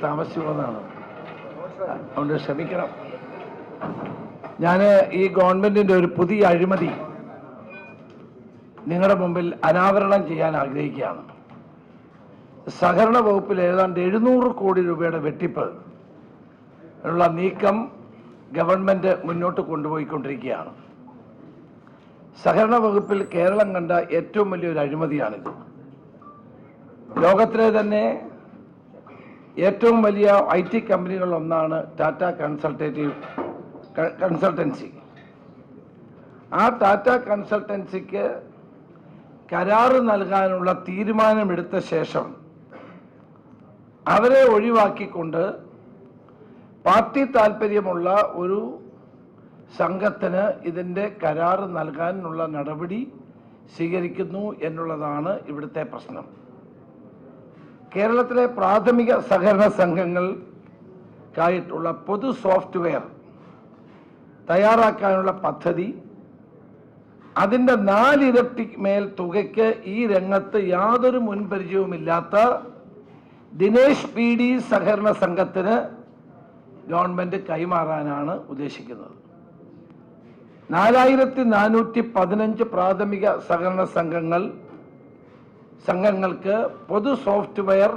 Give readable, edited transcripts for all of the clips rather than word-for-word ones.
താമസിച്ചു പോകുന്നതാണ്. അതുകൊണ്ട് ക്ഷമിക്കണം. ഞാൻ ഈ ഗവൺമെന്റിന്റെ ഒരു പുതിയ അഴിമതി നിങ്ങളുടെ മുമ്പിൽ അനാവരണം ചെയ്യാൻ ആഗ്രഹിക്കുകയാണ്. സഹകരണ വകുപ്പിൽ ഏതാണ്ട് 700 കോടി രൂപയുടെ വെട്ടിപ്പ് ഉള്ള നീക്കം ഗവൺമെന്റ് മുന്നോട്ട് കൊണ്ടുപോയിക്കൊണ്ടിരിക്കുകയാണ്. സഹകരണ വകുപ്പിൽ കേരളം കണ്ട ഏറ്റവും വലിയൊരു അഴിമതിയാണിത്. ലോകത്തിലെ തന്നെ ഏറ്റവും വലിയ IT കമ്പനികളിലൊന്നാണ് ടാറ്റ കൺസൾട്ടൻസി. ആ ടാറ്റ കൺസൾട്ടൻസിക്ക് കരാറ് നൽകാനുള്ള തീരുമാനമെടുത്ത ശേഷം അവരെ ഒഴിവാക്കിക്കൊണ്ട് പാർട്ടി താൽപ്പര്യമുള്ള ഒരു സംഘത്തിന് ഇതിൻ്റെ കരാറ് നൽകാനുള്ള നടപടി സ്വീകരിക്കുന്നു എന്നുള്ളതാണ് ഇവിടുത്തെ പ്രശ്നം. കേരളത്തിലെ പ്രാഥമിക സഹകരണ സംഘങ്ങൾക്കായിട്ടുള്ള പൊതു സോഫ്റ്റ്വെയർ തയ്യാറാക്കാനുള്ള പദ്ധതി, അതിൻ്റെ 4 ഇരട്ടി മേൽ തുകയ്ക്ക് ഈ രംഗത്ത് യാതൊരു മുൻപരിചയവുമില്ലാത്ത ദിനേശ് PD സഹകരണ സംഘത്തിന് ഗവൺമെന്റ് കൈമാറാനാണ് ഉദ്ദേശിക്കുന്നത്. 4415 പ്രാഥമിക സഹകരണ സംഘങ്ങൾക്ക് പൊതു സോഫ്റ്റ്വെയർ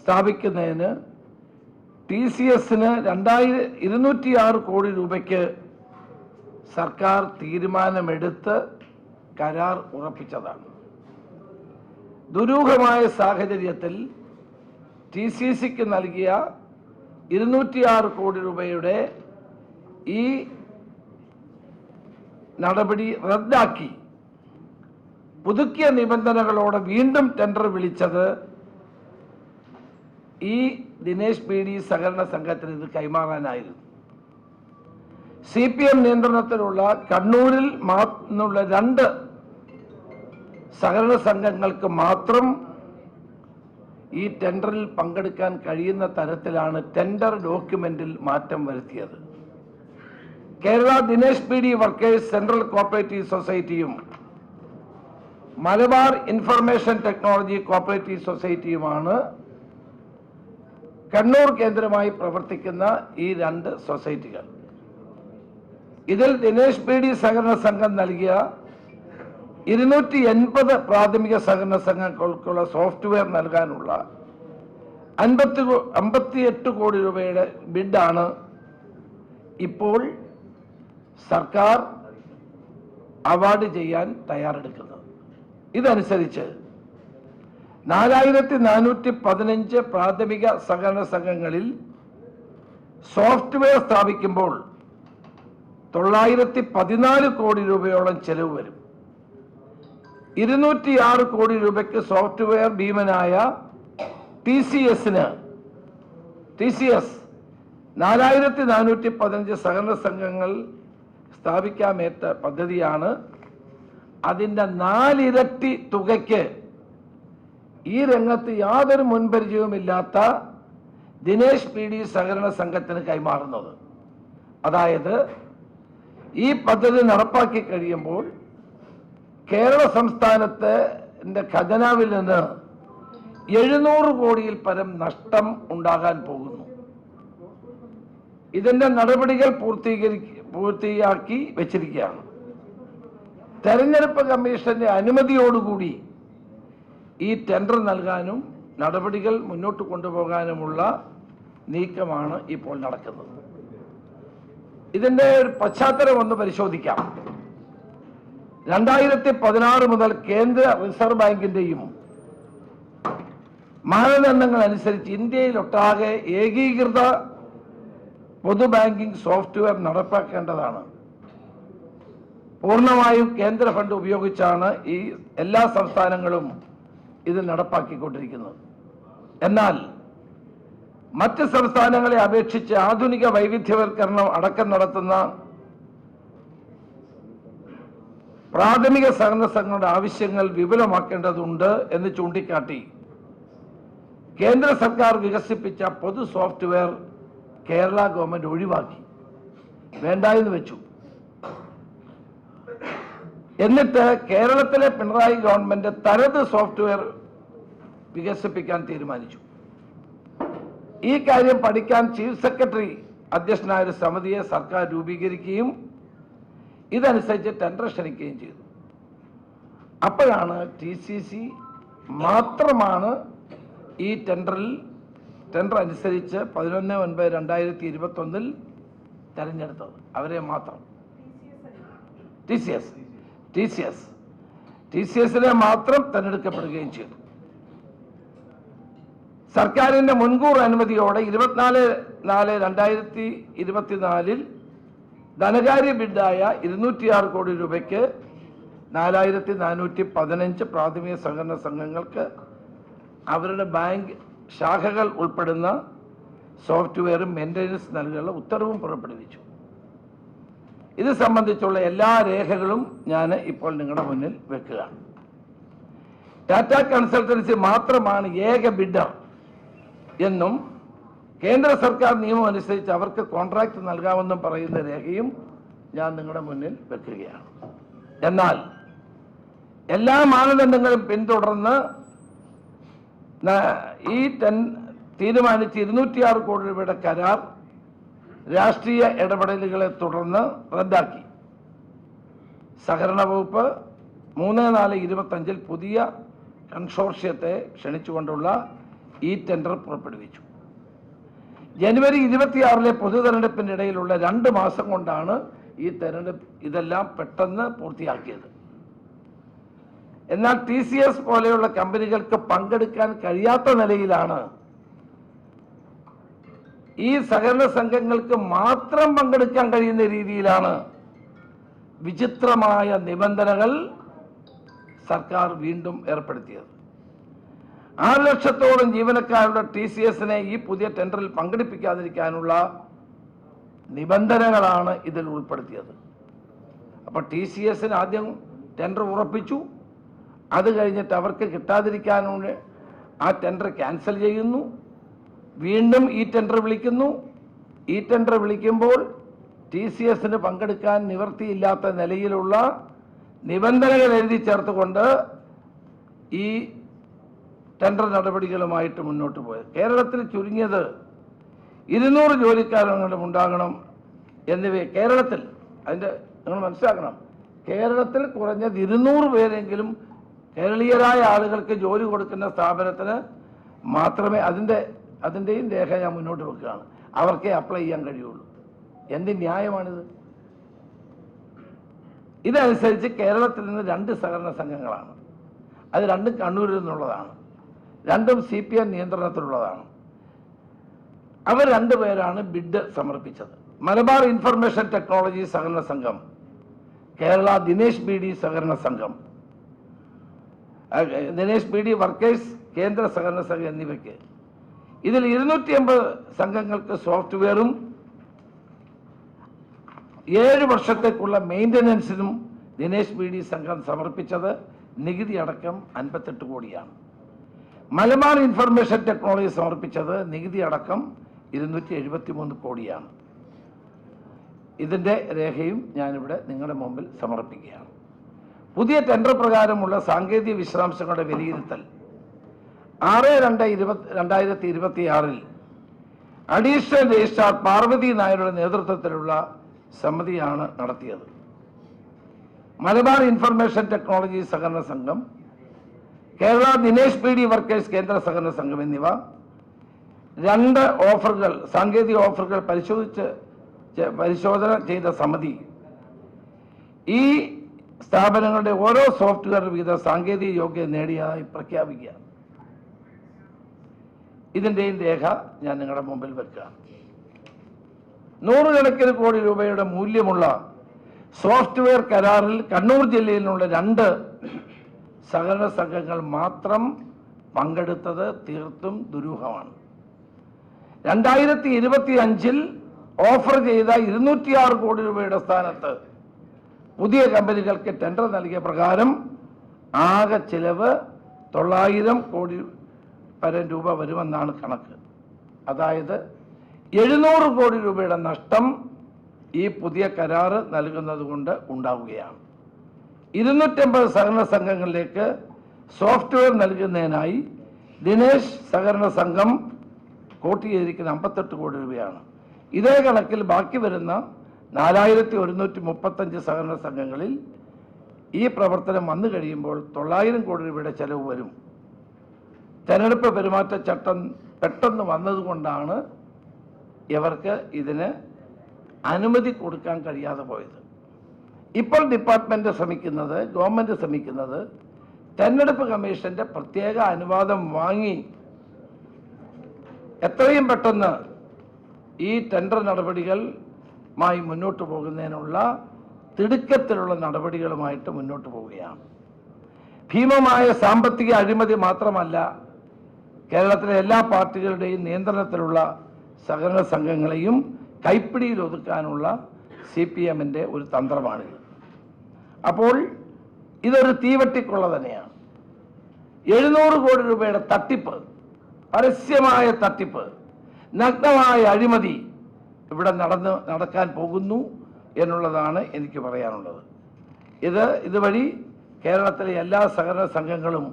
സ്ഥാപിക്കുന്നതിന് TCSന് 206 കോടി രൂപയ്ക്ക് സർക്കാർ തീരുമാനമെടുത്ത് കരാർ ഉറപ്പിച്ചതാണ്. ദുരൂഹമായ സാഹചര്യത്തിൽ TCCക്ക് നൽകിയ 206 കോടി രൂപയുടെ ഈ നടപടി റദ്ദാക്കി പുതുക്കിയ നിബന്ധനകളോടെ വീണ്ടും ടെൻഡർ വിളിച്ചത് ഈ ദിനേശ് PD സഹകരണ സംഘത്തിന് ഇത് കൈമാറാനായിരുന്നു. CPM നിയന്ത്രണത്തിലുള്ള കണ്ണൂരിൽ നിന്നുള്ള 2 സഹകരണ സംഘങ്ങൾക്ക് മാത്രം ഈ ടെൻഡറിൽ പങ്കെടുക്കാൻ കഴിയുന്ന തരത്തിലാണ് ടെൻഡർ ഡോക്യുമെന്റിൽ മാറ്റം വരുത്തിയത്. Kerala Dinesh PD workers central cooperative സൊസൈറ്റിയും മലബാർ ഇൻഫർമേഷൻ ടെക്നോളജി കോപ്പറേറ്റീവ് സൊസൈറ്റിയുമാണ് കണ്ണൂർ കേന്ദ്രമായി പ്രവർത്തിക്കുന്ന ഈ 2 സൊസൈറ്റികൾ. ഇതിൽ ദിനേശ് PD സഹകരണ സംഘം നൽകിയ 280 പ്രാഥമിക സഹകരണ സംഘങ്ങൾക്കുള്ള സോഫ്റ്റ്വെയർ നൽകാനുള്ള 58 കോടി രൂപയുടെ ബിഡാണ് ഇപ്പോൾ സർക്കാർ അവാർഡ് ചെയ്യാൻ തയ്യാറെടുക്കുന്നത്. ഇതനുസരിച്ച് 4415 പ്രാഥമിക സഹകരണ സംഘങ്ങളിൽ സോഫ്റ്റ്വെയർ സ്ഥാപിക്കുമ്പോൾ 914 കോടി രൂപയോളം ചെലവ് വരും. 206 കോടി രൂപയ്ക്ക് സോഫ്റ്റ്വെയർ ഭീമനായ TCS 4415 സഹകരണ സംഘങ്ങൾ സ്ഥാപിക്കാമേറ്റ പദ്ധതിയാണ്. അതിൻ്റെ 4 ഇരട്ടി തുകയ്ക്ക് ഈ രംഗത്ത് യാതൊരു മുൻപരിചയവുമില്ലാത്ത ദിനേശ് PD സഹകരണ സംഘത്തിന് കൈമാറുന്നത്. അതായത് ഈ പദ്ധതി നടപ്പാക്കി കഴിയുമ്പോൾ കേരള സംസ്ഥാനത്തിന്റെ ഖജനാവിൽ നിന്ന് 700 കോടിയിൽ പരം നഷ്ടം ഉണ്ടാകാൻ പോകുന്നു. ഇതിന്റെ നടപടികൾ പൂർത്തിയാക്കി വെച്ചിരിക്കുകയാണ്. തെരഞ്ഞെടുപ്പ് കമ്മീഷന്റെ അനുമതിയോടുകൂടി ഈ ടെൻഡർ നൽകാനും നടപടികൾ മുന്നോട്ട് കൊണ്ടുപോകാനുമുള്ള നീക്കമാണ് ഇപ്പോൾ നടക്കുന്നത്. ഇതിന്റെ ഒരു പശ്ചാത്തലം ഒന്ന് പരിശോധിക്കാം. 2016 മുതൽ കേന്ദ്ര റിസർവ് ബാങ്കിന്റെയും മാനദണ്ഡങ്ങൾ അനുസരിച്ച് ഇന്ത്യയിലൊട്ടാകെ ഏകീകൃത പൊതു ബാങ്കിംഗ് സോഫ്റ്റ്വെയർ നടപ്പാക്കേണ്ടതാണ്. പൂർണ്ണമായും കേന്ദ്ര ഫണ്ട് ഉപയോഗിച്ചാണ് ഈ എല്ലാ സംസ്ഥാനങ്ങളും ഇത് നടപ്പാക്കിക്കൊണ്ടിരിക്കുന്നത്. എന്നാൽ മറ്റ് സംസ്ഥാനങ്ങളെ അപേക്ഷിച്ച് ആധുനിക വൈവിധ്യവൽക്കരണം അടക്കം നടത്തുന്ന പ്രാഥമിക സഹകരണ സംഘങ്ങളുടെ ആവശ്യങ്ങൾ വിപുലമാക്കേണ്ടതുണ്ട് എന്ന് ചൂണ്ടിക്കാട്ടി കേന്ദ്ര സർക്കാർ വികസിപ്പിച്ച പൊതു സോഫ്റ്റ്വെയർ കേരള ഗവൺമെന്റ് ഒഴിവാക്കി, വേണ്ട എന്ന് വെച്ചു. എന്നിട്ട് കേരളത്തിലെ പിണറായി ഗവൺമെന്റ് തനത് സോഫ്റ്റ്വെയർ വികസിപ്പിക്കാൻ തീരുമാനിച്ചു. ഈ കാര്യം പഠിക്കാൻ ചീഫ് സെക്രട്ടറി അധ്യക്ഷനായ ഒരു സമിതിയെ സർക്കാർ രൂപീകരിക്കുകയും ഇതനുസരിച്ച് ടെൻഡർ ക്ഷണിക്കുകയും ചെയ്തു. അപ്പോഴാണ് TCC മാത്രമാണ് ഈ ടെൻഡർ അനുസരിച്ച് 11/9/2021 തെരഞ്ഞെടുത്തത്. അവരെ മാത്രം TCSനെ മാത്രം തെരഞ്ഞെടുക്കപ്പെടുകയും ചെയ്തു. സർക്കാരിന്റെ മുൻകൂർ അനുമതിയോടെ 24/4/2024 ധനകാര്യ ബിഡായ 206 കോടി രൂപയ്ക്ക് 4415 പ്രാഥമിക സഹകരണ സംഘങ്ങൾക്ക് അവരുടെ ബാങ്ക് ശാഖകൾ ഉൾപ്പെടുന്ന സോഫ്റ്റ്വെയറും മെയിൻ്റനൻസ് നൽകാനുള്ള ഉത്തരവും പുറപ്പെടുവിച്ചു. ഇത് സംബന്ധിച്ചുള്ള എല്ലാ രേഖകളും ഞാൻ ഇപ്പോൾ നിങ്ങളുടെ മുന്നിൽ വെക്കുകയാണ്. ടാറ്റ കൺസൾട്ടൻസി മാത്രമാണ് ഏക ബിഡർ എന്നും കേന്ദ്ര സർക്കാർ നിയമം അനുസരിച്ച് അവർക്ക് കോൺട്രാക്ട് നൽകാമെന്നും പറയുന്ന രേഖയും ഞാൻ നിങ്ങളുടെ മുന്നിൽ വെക്കുകയാണ്. എന്നാൽ എല്ലാ മാനദണ്ഡങ്ങളും പിന്തുടർന്ന് ഈ തീരുമാനിച്ച് 206 കോടി രൂപയുടെ കരാർ രാഷ്ട്രീയ ഇടപെടലുകളെ തുടർന്ന് റദ്ദാക്കി. സഹകരണ വകുപ്പ് 3/4/25 പുതിയ കൺസോർഷ്യത്തെ ക്ഷണിച്ചുകൊണ്ടുള്ള ഈ ടെൻഡർ പുറപ്പെടുവിച്ചു. ജനുവരി 26 പൊതു തെരഞ്ഞെടുപ്പിൻ്റെ ഇടയിലുള്ള 2 മാസം കൊണ്ടാണ് ഈ തെരഞ്ഞെടുപ്പ് ഇതെല്ലാം പെട്ടെന്ന് പൂർത്തിയാക്കിയത്. എന്നാൽ TCS പോലെയുള്ള കമ്പനികൾക്ക് പങ്കെടുക്കാൻ കഴിയാത്ത നിലയിലാണ് ഈ സഹകരണ സംഘങ്ങൾക്ക് മാത്രം പങ്കെടുക്കാൻ കഴിയുന്ന രീതിയിലാണ് വിചിത്രമായ നിബന്ധനകൾ സർക്കാർ വീണ്ടും ഏർപ്പെടുത്തിയത്. 6 ലക്ഷത്തോളം ജീവനക്കാരുടെ TCSനെ ഈ പുതിയ ടെൻഡറിൽ പങ്കെടുപ്പിക്കാതിരിക്കാനുള്ള നിബന്ധനകളാണ് ഇതിൽ ഉൾപ്പെടുത്തിയത്. അപ്പോൾ TCSന് ആദ്യം ടെൻഡർ ഉറപ്പിച്ചു, അത് കഴിഞ്ഞിട്ട് അവർക്ക് കിട്ടാതിരിക്കാനുള്ള ആ ടെൻഡർ ക്യാൻസൽ ചെയ്യുന്നു, വീണ്ടും ഈ ടെൻഡർ വിളിക്കുന്നു. ഈ ടെൻഡർ വിളിക്കുമ്പോൾ TCSന് പങ്കെടുക്കാൻ നിവൃത്തിയില്ലാത്ത നിലയിലുള്ള നിബന്ധനകൾ എഴുതി ചേർത്തുകൊണ്ട് ഈ ടെൻഡർ നടപടികളുമായിട്ട് മുന്നോട്ട് പോയത്. കേരളത്തിൽ ചുരുങ്ങിയത് 200 ജോലിക്കാരെങ്കിലും ഉണ്ടാകണം എന്നിവയെ കേരളത്തിൽ, അതിൻ്റെ നിങ്ങൾ മനസ്സിലാക്കണം, കേരളത്തിൽ കുറഞ്ഞത് 200 പേരെങ്കിലും കേരളീയരായ ആളുകൾക്ക് ജോലി കൊടുക്കുന്ന സ്ഥാപനത്തിന് മാത്രമേ അതിൻ്റെയും രേഖ ഞാൻ മുന്നോട്ട് വെക്കുകയാണ്, അവർക്കേ അപ്ലൈ ചെയ്യാൻ കഴിയുള്ളൂ. എന്ത് ന്യായമാണിത്? ഇതനുസരിച്ച് കേരളത്തിൽ നിന്ന് 2 സഹകരണ സംഘങ്ങളാണ്. അത് 2 കണ്ണൂരിൽ നിന്നുള്ളതാണ്, 2 CPM നിയന്ത്രണത്തിലുള്ളതാണ്. അവർ 2 പേരാണ് ബിഡ് സമർപ്പിച്ചത്. മലബാർ ഇൻഫർമേഷൻ ടെക്നോളജി സഹകരണ സംഘം, കേരള ദിനേശ് BD സഹകരണ സംഘം, ദിനേശ് BD വർക്കേഴ്സ് കേന്ദ്ര സഹകരണ സംഘം എന്നിവയ്ക്ക്. ഇതിൽ 250 സംഘങ്ങൾക്ക് സോഫ്റ്റ്വെയറും 7 വർഷത്തേക്കുള്ള മെയിൻ്റനൻസിനും ദിനേശ് BD സംഘം സമർപ്പിച്ചത് നികുതി അടക്കം 58 കോടിയാണ്. മലബാർ ഇൻഫർമേഷൻ ടെക്നോളജി സമർപ്പിച്ചത് നികുതി അടക്കം 273 കോടിയാണ്. ഇതിൻ്റെ രേഖയും ഞാനിവിടെ നിങ്ങളുടെ മുമ്പിൽ സമർപ്പിക്കുകയാണ്. പുതിയ ടെൻഡർ പ്രകാരമുള്ള സാങ്കേതിക വിശദാംശങ്ങളുടെ വിലയിരുത്തൽ 6/2/2026 അഡീഷണൽ രജിസ്ട്രാർ പാർവതി നായരുടെ നേതൃത്വത്തിലുള്ള സമിതിയാണ് നടത്തിയത്. മലബാർ ഇൻഫർമേഷൻ ടെക്നോളജി സഹകരണ സംഘം, കേരള ദിനേശ് BD വർക്കേഴ്സ് കേന്ദ്ര സഹകരണ സംഘം എന്നിവ 2 ഓഫറുകൾ, സാങ്കേതിക ഓഫറുകൾ പരിശോധന ചെയ്ത സമിതി ഈ സ്ഥാപനങ്ങളുടെ ഓരോ സോഫ്റ്റ്വെയർ വീത സാങ്കേതിക യോഗ്യത നേടിയതായി പ്രഖ്യാപിക്കുക. ഇതിൻ്റെയും രേഖ ഞാൻ നിങ്ങളുടെ മുമ്പിൽ വെക്കുക. 100 കണക്കിന് കോടി രൂപയുടെ മൂല്യമുള്ള സോഫ്റ്റ്വെയർ കരാറിൽ കണ്ണൂർ ജില്ലയിലുള്ള 2 സഹകരണ സംഘങ്ങൾ മാത്രം പങ്കെടുത്തത് തീർത്തും ദുരൂഹമാണ്. 2025 ഓഫർ ചെയ്ത 206 കോടി രൂപയുടെ സ്ഥാനത്ത് പുതിയ കമ്പനികൾക്ക് ടെൻഡർ നൽകിയ പ്രകാരം ആകെ ചിലവ് 900 കോടി പരം രൂപ വരുമെന്നാണ് കണക്ക്. അതായത് 700 കോടി രൂപയുടെ നഷ്ടം ഈ പുതിയ കരാറ് നൽകുന്നത് കൊണ്ട് ഉണ്ടാവുകയാണ്. 250 സഹകരണ സംഘങ്ങളിലേക്ക് സോഫ്റ്റ്വെയർ നൽകുന്നതിനായി ദിനേശ് സഹകരണ സംഘം കോട്ട് ചെയ്തിരിക്കുന്ന 58 കോടി രൂപയാണ്. ഇതേ കണക്കിൽ ബാക്കി വരുന്ന 4135 സഹകരണ സംഘങ്ങളിൽ ഈ പ്രവർത്തനം വന്നു കഴിയുമ്പോൾ 900 കോടി രൂപയുടെ ചെലവ് വരും. തെരഞ്ഞെടുപ്പ് പെരുമാറ്റച്ചട്ടം പെട്ടെന്ന് വന്നതുകൊണ്ടാണ് ഇവർക്ക് ഇതിന് അനുമതി കൊടുക്കാൻ കഴിയാതെ പോയത്. ഇപ്പോൾ ഡിപ്പാർട്ട്മെന്റ് ശ്രമിക്കുന്നത്, ഗവൺമെന്റ് ശ്രമിക്കുന്നത് തെരഞ്ഞെടുപ്പ് കമ്മീഷന്റെ പ്രത്യേക അനുവാദം വാങ്ങി എത്രയും പെട്ടെന്ന് ഈ ടെൻഡർ നടപടികളുമായി മുന്നോട്ട് പോകുന്നതിനുള്ള തിടുക്കത്തിലുള്ള നടപടികളുമായിട്ട് മുന്നോട്ട് പോവുകയാണ്. ഭീമമായ സാമ്പത്തിക അഴിമതി മാത്രമല്ല, കേരളത്തിലെ എല്ലാ പാർട്ടികളുടെയും നിയന്ത്രണത്തിലുള്ള സഹകരണ സംഘങ്ങളെയും കൈപ്പിടിയിൽ ഒതുക്കാനുള്ള CPM-ന്റെ ഒരു തന്ത്രമാണിത്. അപ്പോൾ ഇതൊരു തീവട്ടിക്കൊള്ള തന്നെയാണ്. 700 കോടി രൂപയുടെ തട്ടിപ്പ്, പരസ്യമായ തട്ടിപ്പ്, നഗ്നമായ അഴിമതി ഇവിടെ നടക്കാൻ പോകുന്നു എന്നുള്ളതാണ് എനിക്ക് പറയാനുള്ളത്. ഇതുവഴി കേരളത്തിലെ എല്ലാ സഹകരണ സംഘങ്ങളും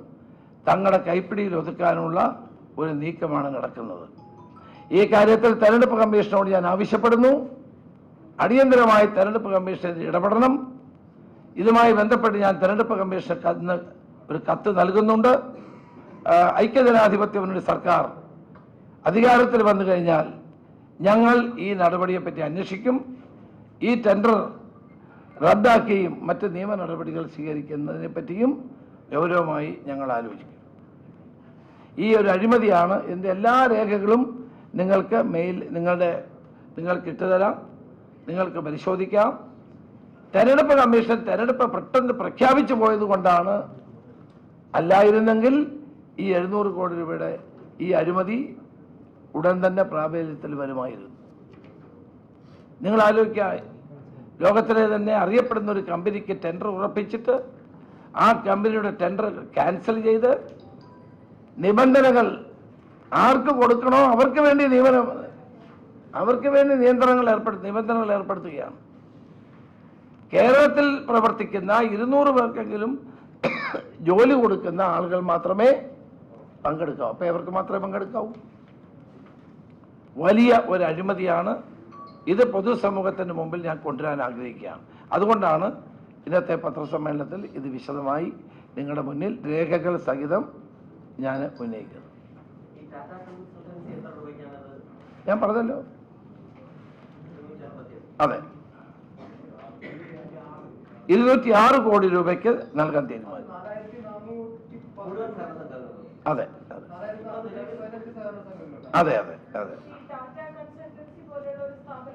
തങ്ങളുടെ കൈപ്പിടിയിൽ ഒതുക്കാനുള്ള ഒരു നീക്കമാണ് നടക്കുന്നത്. ഈ കാര്യത്തിൽ തെരഞ്ഞെടുപ്പ് കമ്മീഷനോട് ഞാൻ ആവശ്യപ്പെടുന്നു, അടിയന്തരമായി തെരഞ്ഞെടുപ്പ് കമ്മീഷൻ ഇടപെടണം. ഇതുമായി ബന്ധപ്പെട്ട് ഞാൻ തെരഞ്ഞെടുപ്പ് കമ്മീഷന് ഒരു കത്ത് നൽകുന്നുണ്ട്. ഐക്യജനാധിപത്യ മുന്നണി സർക്കാർ അധികാരത്തിൽ വന്നു കഴിഞ്ഞാൽ ഞങ്ങൾ ഈ നടപടിയെപ്പറ്റി അന്വേഷിക്കും. ഈ ടെൻഡർ റദ്ദാക്കുകയും മറ്റ് നിയമ നടപടികൾ സ്വീകരിക്കുന്നതിനെ പറ്റിയും ഗൗരവമായി ഞങ്ങൾ ആലോചിക്കും. ഈ ഒരു അഴിമതിയാണ്. ഇതിൻ്റെ എല്ലാ രേഖകളും നിങ്ങൾക്ക് നിങ്ങൾക്ക് ഇട്ടുതരാം, നിങ്ങൾക്ക് പരിശോധിക്കാം. തെരഞ്ഞെടുപ്പ് കമ്മീഷൻ തെരഞ്ഞെടുപ്പ് പെട്ടെന്ന് പ്രഖ്യാപിച്ചു പോയത് കൊണ്ടാണ്. അല്ലായിരുന്നെങ്കിൽ ഈ 700 കോടി രൂപയുടെ ഈ അഴിമതി ഉടൻ തന്നെ പ്രാബല്യത്തിൽ വരുമായിരുന്നു. നിങ്ങൾ ആലോചിക്കുക, ലോകത്തിലെ തന്നെ അറിയപ്പെടുന്ന ഒരു കമ്പനിക്ക് ടെൻഡർ ഉറപ്പിച്ചിട്ട് ആ കമ്പനിയുടെ ടെൻഡർ ക്യാൻസൽ ചെയ്ത് നിബന്ധനകൾ ആർക്ക് കൊടുക്കണോ അവർക്ക് വേണ്ടി നിബന്ധനകൾ ഏർപ്പെടുത്തുകയാണ്. കേരളത്തിൽ പ്രവർത്തിക്കുന്ന 200 പേർക്കെങ്കിലും ജോലി കൊടുക്കുന്ന ആളുകൾ മാത്രമേ പങ്കെടുക്കാവൂ. അപ്പോൾ ഇവർക്ക് മാത്രമേ പങ്കെടുക്കാവൂ. വലിയ ഒരു അഴിമതിയാണ് ഇത്. പൊതുസമൂഹത്തിന് മുമ്പിൽ ഞാൻ കൊണ്ടുവരാൻ ആഗ്രഹിക്കുകയാണ്. അതുകൊണ്ടാണ് ഇന്നത്തെ പത്രസമ്മേളനത്തിൽ ഇത് വിശദമായി നിങ്ങളുടെ മുന്നിൽ രേഖകൾ സഹിതം ഞാൻ ഉന്നയിക്കുന്നത്. ഞാൻ പറഞ്ഞല്ലോ, അതെ, 206 കോടി രൂപയ്ക്ക് നൽകാൻ തീരുമാനിച്ചു. അതെ അതെ അതെ അതെ അതെ.